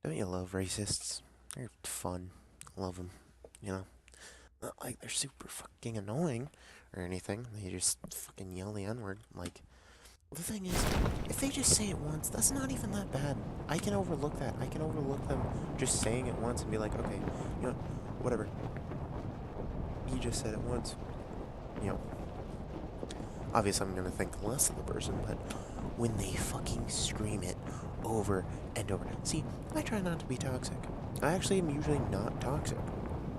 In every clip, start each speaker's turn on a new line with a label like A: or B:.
A: Don't you love racists? They're fun. Love them. You know, not like they're super fucking annoying or anything. They just fucking yell the N word. Like, the thing is, if they just say it once, that's not even that bad. I can overlook that. I can overlook them just saying it once and be like, okay, you know, whatever. He just said it once. You know, obviously I'm gonna think less of the person, but when they fucking scream it over and over. See, I try not to be toxic. I actually am usually not toxic.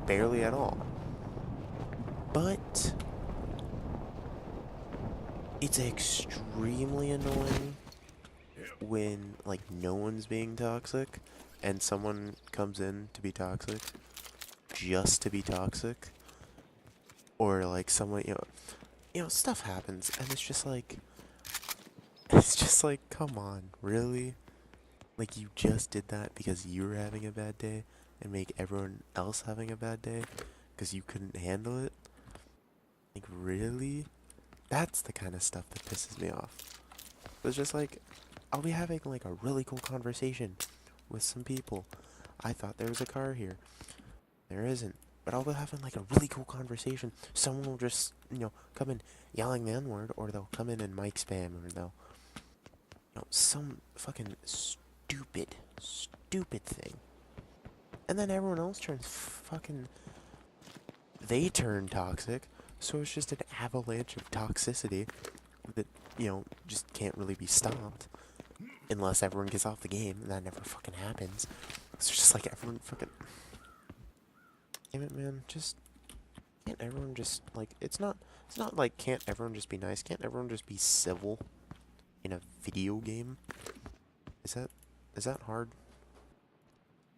A: Barely at all. But it's extremely annoying when, like, no one's being toxic and someone comes in to be toxic just to be toxic. Or, like, someone, stuff happens and it's just like, come on, really? Like, you just did that because you were having a bad day and make everyone else having a bad day because you couldn't handle it? Like, really? That's the kind of stuff that pisses me off. It's just like, I'll be having like a really cool conversation with some people. I thought there was a car here. There isn't. But I'll be having like a really cool conversation. Someone will just, come in yelling the N-word, or they'll come in and mic spam, or they'll, some fucking stupid thing. And then everyone else turns fucking, they turn toxic. So it's just an avalanche of toxicity that, just can't really be stopped. Unless everyone gets off the game, and that never fucking happens. It's just like everyone fucking... Damn it, man. Just... Can't everyone just, like... It's not like, can't everyone just be nice? Can't everyone just be civil in a video game? Is that... Is that hard?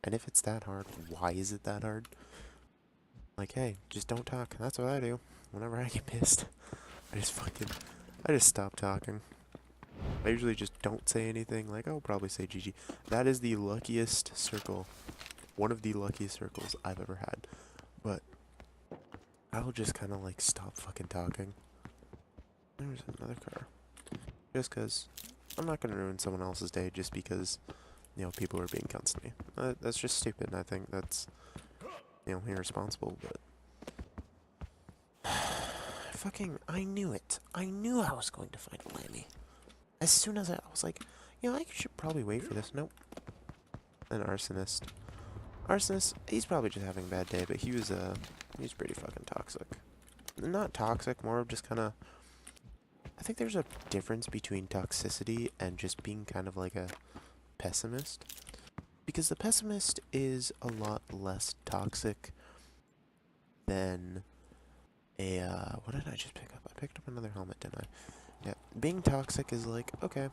A: And if it's that hard, why is it that hard? Like, hey, just don't talk. That's what I do. Whenever I get pissed, I just fucking... I just stop talking. I usually just don't say anything. Like, I'll probably say GG. That is the luckiest circle. One of the luckiest circles I've ever had. But I'll just kind of like stop fucking talking. There's another car. Just because I'm not going to ruin someone else's day just because, people are being cunts to me. That's just stupid, and I think that's, irresponsible, but... I knew it. I knew I was going to find Lammy. As soon as I was like, I should probably wait for this. Nope. An arsonist. Arsonist, he's probably just having a bad day, but he's pretty fucking toxic. Not toxic, more of just kind of... I think there's a difference between toxicity and just being kind of like a pessimist. Because the pessimist is a lot less toxic than a, what did I just pick up? I picked up another helmet, didn't I? Yeah, being toxic is like, okay,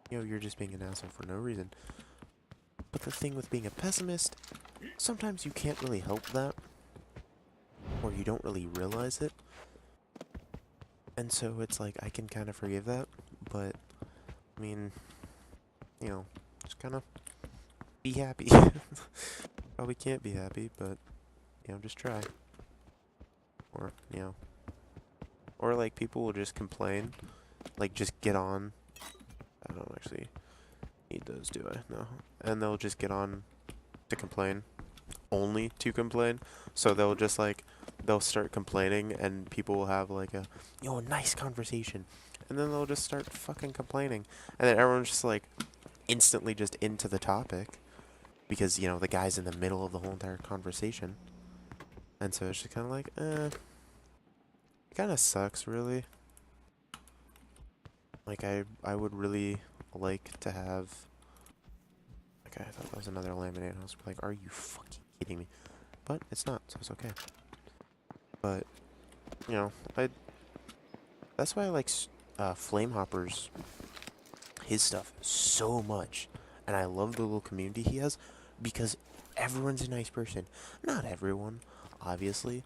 A: you're just being an asshole for no reason. But the thing with being a pessimist, sometimes you can't really help that, or you don't really realize it. And so it's like, I can kind of forgive that, but, I mean, just kind of be happy. Probably can't be happy, but, just try. Or, or like people will just complain, like just get on. I don't actually need those, do I? No. And they'll just get on to complain. Only to complain. So they'll just like, they'll start complaining and people will have like a, nice conversation. And then they'll just start fucking complaining. And then everyone's just like instantly just into the topic. Because, the guy's in the middle of the whole entire conversation. And so it's just kind of like, it kind of sucks, really. Like, I would really like to have... Okay, I thought that was another laminate. I was like, are you fucking kidding me? But it's not, so it's okay. But, that's why I like Flamehopper's, his stuff so much. And I love the little community he has, because everyone's a nice person. Not everyone, obviously,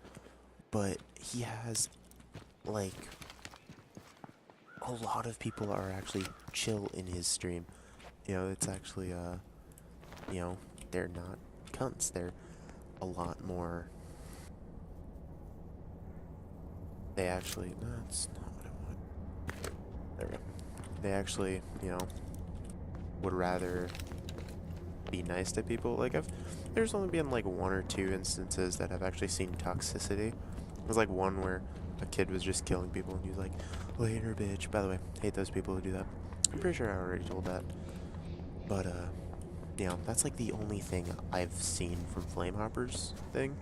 A: but he has, like, a lot of people are actually chill in his stream. It's actually, they're not cunts. They're a lot more... They actually... No, that's not what I want. There we go. They actually, would rather be nice to people. Like, there's only been like 1 or 2 instances that I've actually seen toxicity. It was like one where a kid was just killing people and he was like, later, bitch. By the way, hate those people who do that. I'm pretty sure I already told that. But, you know, that's like the only thing I've seen from Flamehopper's thing.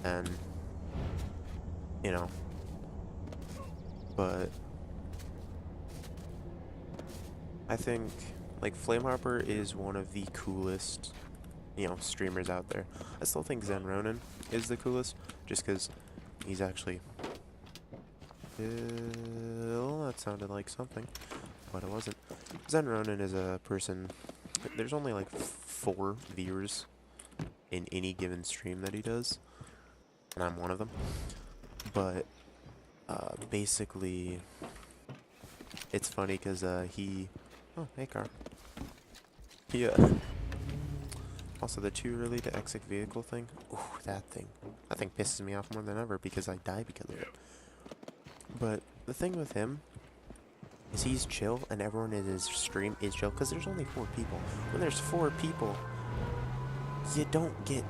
A: And, you know, but I think, like, Flamehopper is one of the coolest, you know, streamers out there. I still think Zen Ronin is the coolest, just because he's actually... that sounded like something, but it wasn't. Zen Ronin is a person... There's only, like, 4 viewers in any given stream that he does, and I'm one of them. But, basically, it's funny because, he... Oh, hey, car. Yeah. Also, the too early to exit vehicle thing. Ooh, that thing. That thing pisses me off more than ever because I die because of it. But the thing with him is he's chill and everyone in his stream is chill because there's only 4 people. When there's 4 people, you don't get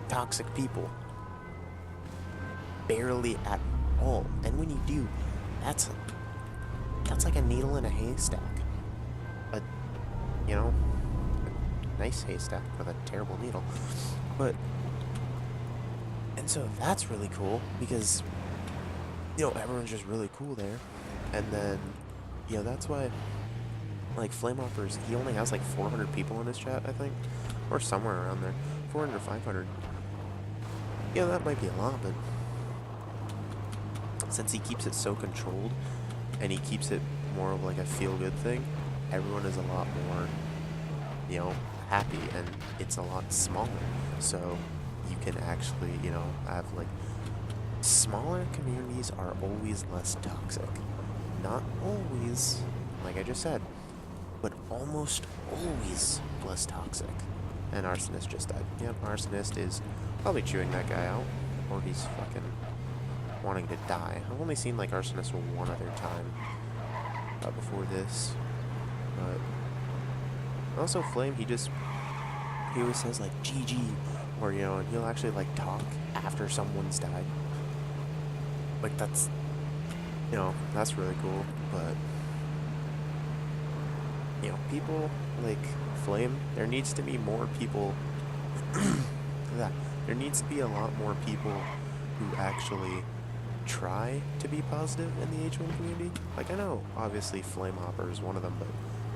A: toxic people. Barely at all. And when you do, that's like a needle in a haystack. You know, a nice haystack with a terrible needle. But, and so that's really cool because, you know, everyone's just really cool there. And then, you know, that's why, like, Flamehoppers, he only has like 400 people in his chat, I think, or somewhere around there, 400 or 500. You know, that might be a lot, but since he keeps it so controlled and he keeps it more of like a feel-good thing, everyone is a lot more, you know, happy, and it's a lot smaller. So you can actually, you know, have like smaller communities are always less toxic. Not always, like I just said, but almost always less toxic. And Arsonist just died. Yep, Arsonist is probably chewing that guy out, or he's fucking wanting to die. I've only seen like Arsonist one other time before this. But also Flame, he always says like GG, or you know, and he'll actually like talk after someone's died. Like that's, you know, that's really cool. But you know, people like Flame, there needs to be more people. There needs to be a lot more people who actually try to be positive in the H1 community. Like, I know, obviously, Flamehopper is one of them, but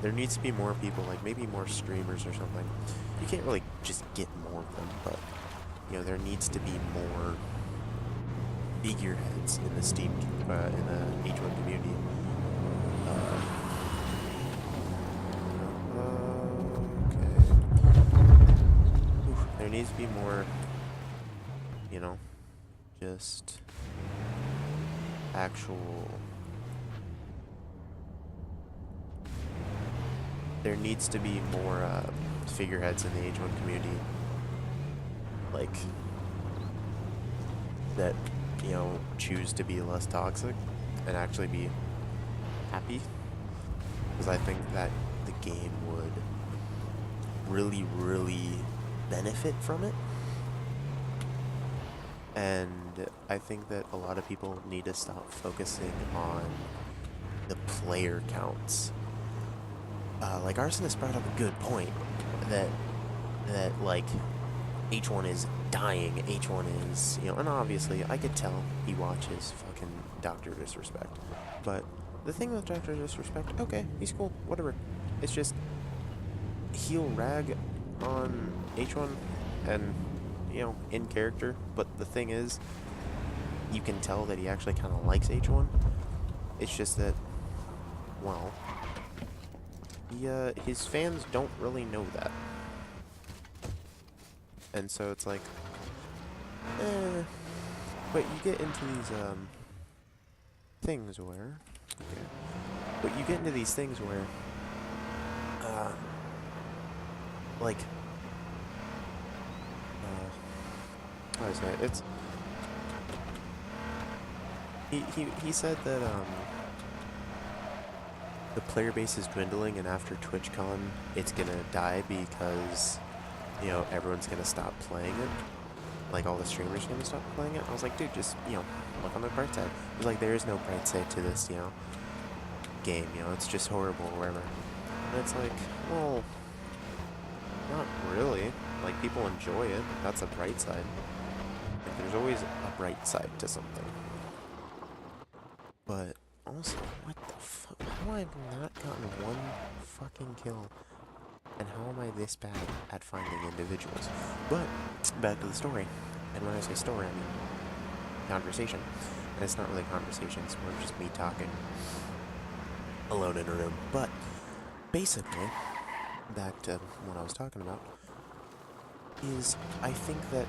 A: there needs to be more people, like maybe more streamers or something. You can't really just get more of them, but, you know, there needs to be more figureheads in the Steam, in the H1 community. There needs to be more, you know, just actual... There needs to be more figureheads in the H1 community, like, that, you know, choose to be less toxic and actually be happy, because I think that the game would really, really benefit from it. And I think that a lot of people need to stop focusing on the player counts. Like Arsonist brought up a good point that like H1 is dying, H1 is, you know, and obviously I could tell he watches fucking Dr. Disrespect. But the thing with Dr. Disrespect, okay, he's cool, whatever. It's just he'll rag on H1 and, you know, in character, but the thing is, you can tell that he actually kind of likes H1. It's just that, well, his fans don't really know that. And so it's like, but you get into these, things where, like, how do I say it? It's, he said that, the player base is dwindling, and after TwitchCon, it's gonna die because, you know, everyone's gonna stop playing it. Like, all the streamers are gonna stop playing it. I was like, dude, just, you know, look on the bright side. It was like, there is no bright side to this, you know, game, you know, it's just horrible or whatever. And it's like, well, not really. Like, people enjoy it. That's a bright side. Like, there's always a bright side to something. But also, what the fuck? How have I not gotten one fucking kill? And how am I this bad at finding individuals? But, back to the story. And when I say story, I mean conversation. And it's not really conversation, it's more just me talking alone in a room. But, basically, back to what I was talking about, is I think that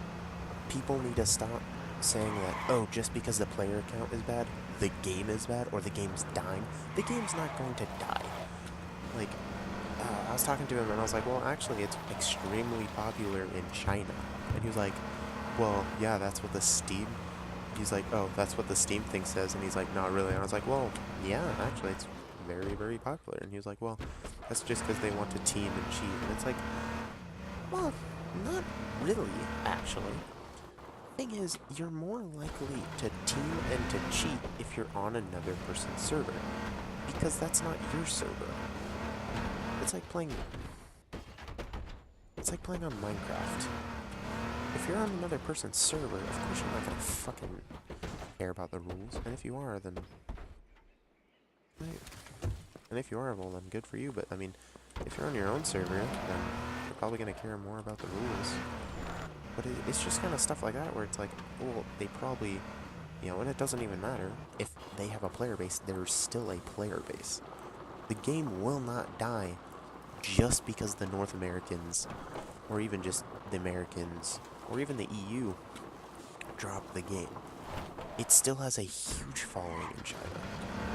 A: people need to stop saying that, oh, just because the player count is bad, the game is bad, or the game's dying. The game's not going to die. Like, I was talking to him and I was like, well, actually, it's extremely popular in China. And he was like, well, yeah, that's what the Steam... He's like, oh, that's what the Steam thing says. And he's like, not really. And I was like, well, yeah, actually, it's very, very popular. And he was like, well, that's just because they want to team and cheat. And it's like, well, not really, actually. Thing is, you're more likely to team and to cheat if you're on another person's server, because that's not your server. It's like playing on Minecraft. If you're on another person's server, of course you're not gonna fucking care about the rules. And if you are, then well, then good for you. But I mean, if you're on your own server, then you're probably gonna care more about the rules. But it's just kind of stuff like that where it's like, well, they probably, you know, and it doesn't even matter if they have a player base, there's still a player base. The game will not die just because the North Americans, or even just the Americans, or even the EU drop the game. It still has a huge following in China.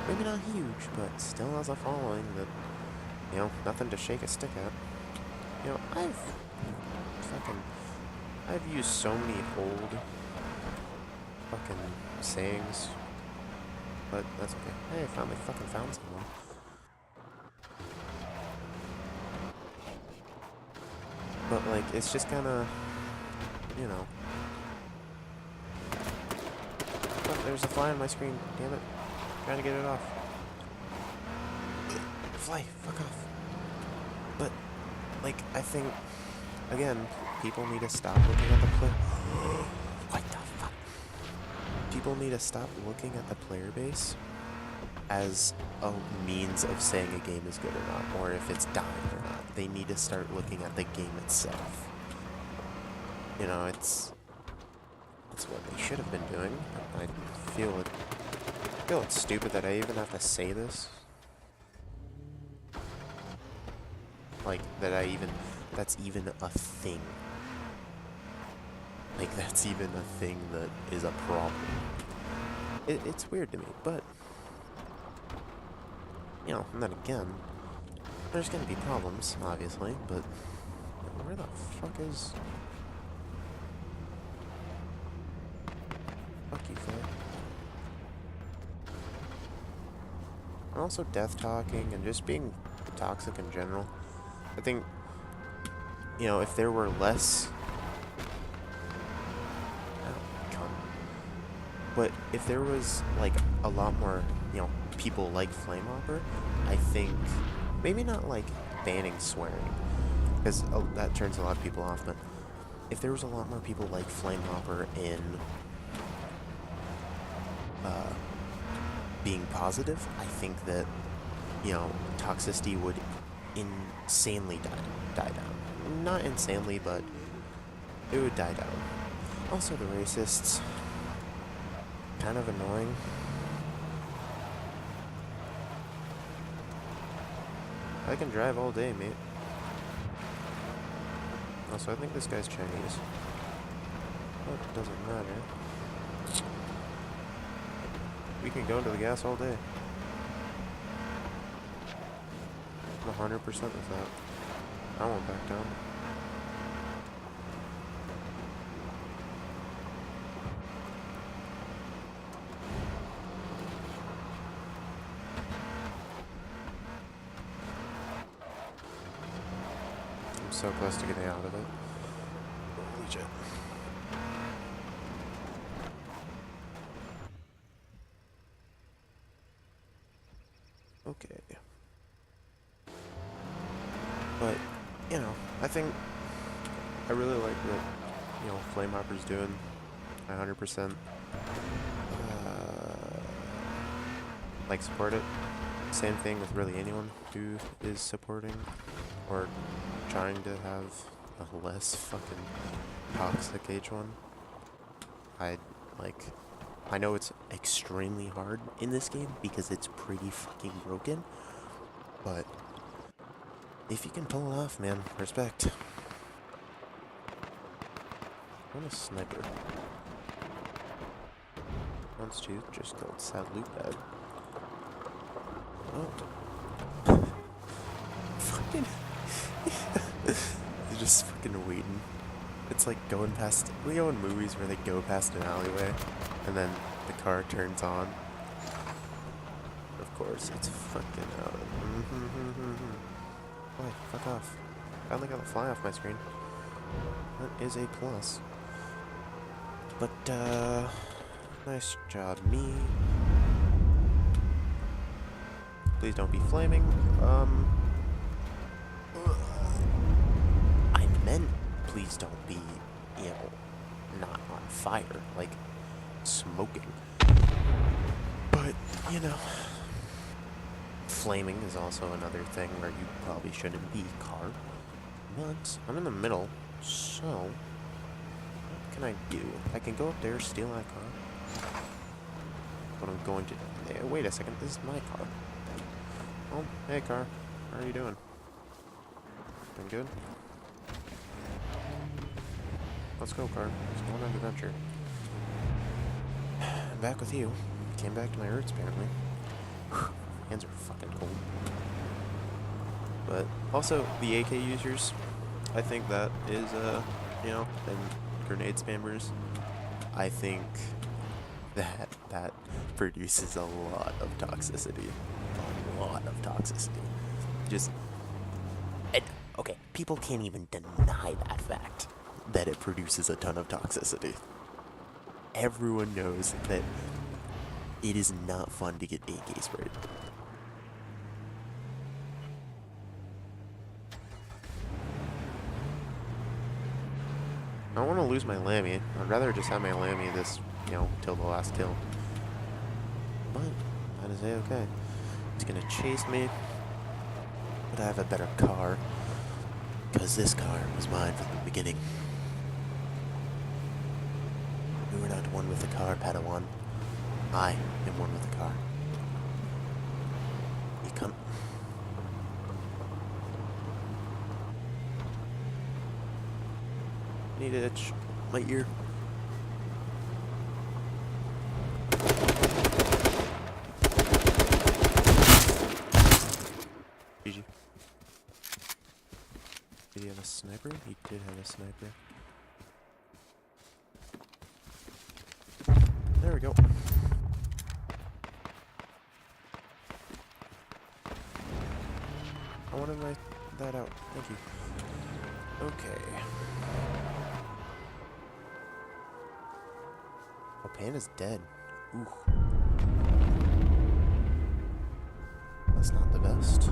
A: Maybe not huge, but still has a following that, you know, nothing to shake a stick at. You know, I've used so many old fucking sayings, but that's okay. Hey, I finally fucking found someone. But, like, it's just kinda, you know. Oh, there's a fly on my screen, damn it. Trying to get it off. Fly, fuck off. But, like, I think, again, people need to stop looking at the what the fuck? People need to stop looking at the player base as a means of saying a game is good or not, or if it's dying or not. They need to start looking at the game itself. You know, it's what they should have been doing. I feel it's stupid that I even have to say this. Like, that's even a thing. Like, that's even a thing that is a problem. It's weird to me, but, you know, and then again, there's gonna be problems, obviously, but where the fuck is... Fuck you, Faye. And also death talking and just being toxic in general. I think, you know, if there were less... But if there was, like, a lot more, you know, people like Flamehopper, I think, maybe not, like, banning swearing, because that turns a lot of people off, but if there was a lot more people like Flamehopper in being positive, I think that, you know, toxicity would insanely die down. Not insanely, but it would die down. Also, the racists... kind of annoying. I can drive all day, mate. Also, I think this guy's Chinese. But it doesn't matter. We can go into the gas all day. I'm 100% with that. I won't back down. so close to getting out of it. Holy shit. Okay. But, you know, I think I really like what, you know, Flame Hopper's doing. 100%. Like, support it. Same thing with really anyone who is supporting or trying to have a less fucking toxic H1. I know it's extremely hard in this game because it's pretty fucking broken, but if you can pull it off, man, respect. I want a sniper. Wants to just killed sad loot bag. Oh. Fucking. They're just fucking waiting. It's like going past. We go in movies where they go past an alleyway and then the car turns on. Of course, it's fucking out. Boy, fuck off. Finally got the fly off my screen. That is a plus. But, nice job, me. Please don't be flaming. I meant please don't be, you know, not on fire, like smoking. But, you know, flaming is also another thing where you probably shouldn't be, car. But I'm in the middle, so what can I do? I can go up there, steal that car. What I'm going to do. Wait a second, this is my car. Oh, hey car. How are you doing? Doing good? Let's go, car. Let's go on an adventure. I'm back with you. Came back to my roots, apparently. Hands are fucking cold. But also, the AK users, I think that is, you know, and grenade spammers, I think that produces a lot of toxicity. A lot of toxicity. Just, and, okay, people can't even deny that fact, that it produces a ton of toxicity. Everyone knows that it is not fun to get AK sprayed. I don't want to lose my Lammy. I'd rather just have my Lammy this, you know, till the last kill. But that is A-okay. He's gonna chase me, but I have a better car, because this car was mine from the beginning. You were not one with the car, Padawan. I am one with the car. You come. Need to itch my ear. GG. Did he have a sniper? He did have a sniper. There we go. I wanted that out. Thank you. Okay. Oh, Panda's dead. Ooh. That's not the best.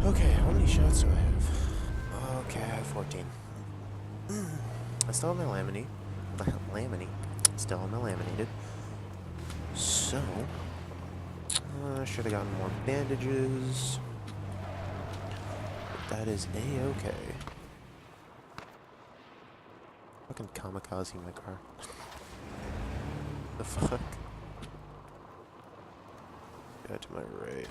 A: Okay, how many shots do I have? Okay, I have 14. I still have my still have my laminated. So, I should have gotten more bandages. But that is A-okay. Fucking kamikaze my car. The fuck? Yeah, to my right.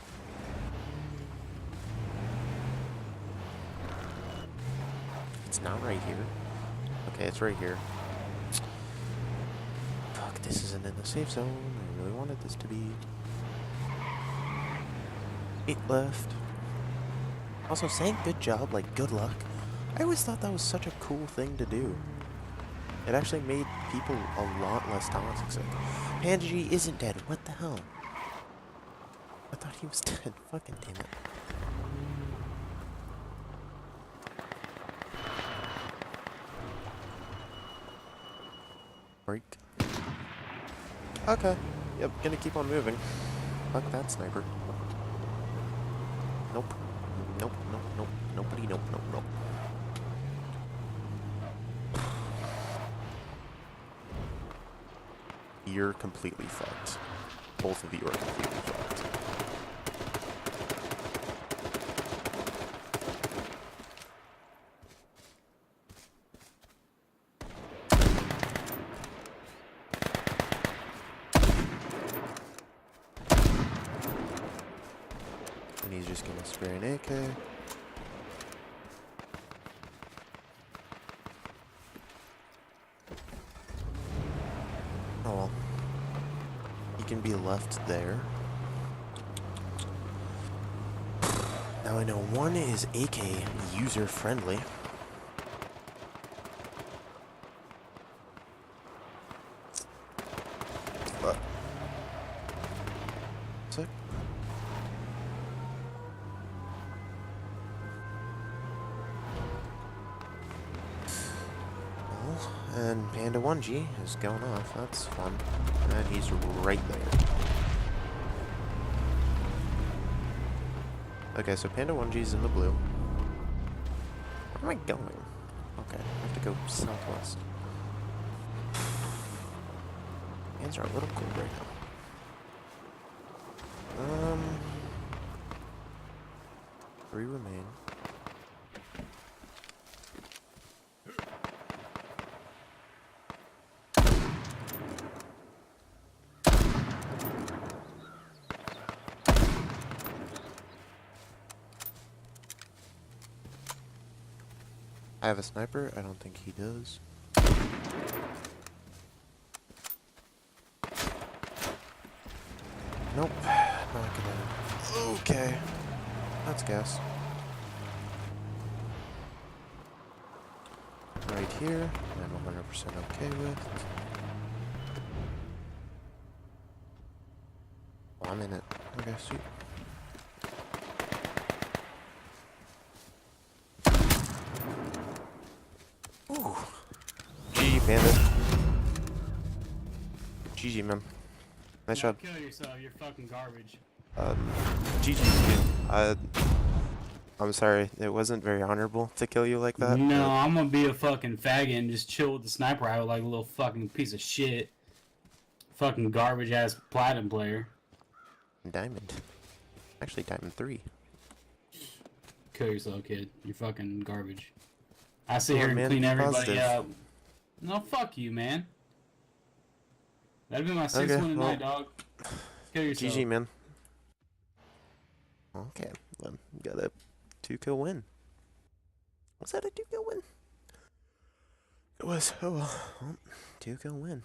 A: It's not right here. Okay, it's right here. Fuck, this isn't in the safe zone. I really wanted this to be. 8 left. Also, saying good job, like, good luck. I always thought that was such a cool thing to do. It actually made people a lot less toxic. Panji isn't dead. What the hell? I thought he was dead. Fucking damn it. break. Okay. Yep, gonna keep on moving. Fuck that sniper. Nope. Nope, nope, nope. Nobody, nope, nope, nope. You're completely fucked. Both of you are completely fucked. And he's just gonna spray an AK. Oh well. He can be left there. Now I know one is AK user friendly. Sick. And Panda 1G is going off. That's fun. And he's right there. Okay, so Panda 1G's in the blue. Where am I going? Okay, I have to go southwest. Hands are a little cold right now. 3 remain. I have a sniper. I don't think he does. Nope. Not gonna. Okay. That's gas. Right here. I'm 100% okay with. Oh, I'm in it. Okay, sweet. Ooh. GG, Panda. GG, man. Nice job.
B: Kill yourself, you're fucking garbage.
A: GG, dude. I'm sorry. It wasn't very honorable to kill you like that.
B: No, I'm gonna be a fucking faggot and just chill with the sniper rifle like a little fucking piece of shit. Fucking garbage ass platinum player.
A: Diamond. Actually, Diamond 3.
B: Kill yourself, kid. You're fucking garbage. I sit
A: Come
B: here
A: on,
B: and
A: man,
B: clean
A: be
B: everybody
A: positive.
B: up. No, fuck you, man. That'd be my 6th
A: Okay,
B: win tonight, dog. Kill yourself.
A: GG, man. Okay, got a 2-kill win. Was that a 2-kill win? It was. Oh well, 2-kill win.